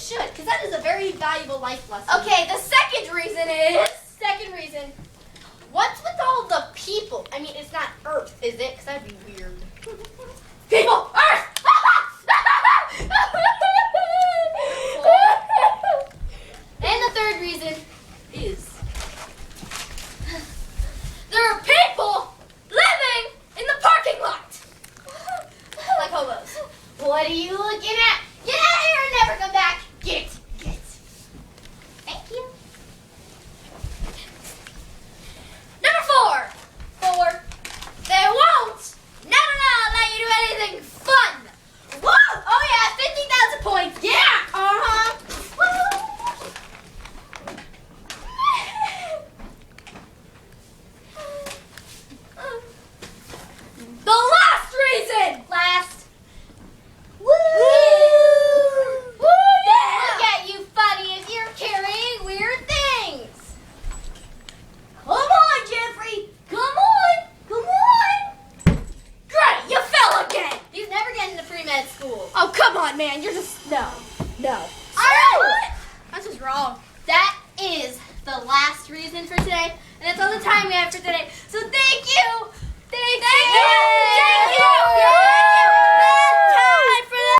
should, because that is a very valuable life lesson. Okay, the second reason is... Second reason, what's with all the people? I mean, it's not Earth, is it? Because that'd be weird. People! Earth! And the third reason is there are people living in the parking lot. Like hobos. What are you looking at? Get out of here and never come back. Get it. Thank you. Number 4. They won't allow you to do anything fun. Woo! Oh yeah, 50,000 points. Yeah! Uh-huh. The last reason! Woo! Woo, yeah! Look at you, funnies. You're carrying weird things. Come on, Jeffrey! Come on! Great, you fell again! He's never getting to pre-med school. Oh, come on, man. You're just... No. Alright. That's just wrong. That is the last reason for today, and that's all the time we have for today. So thank you! Thank you!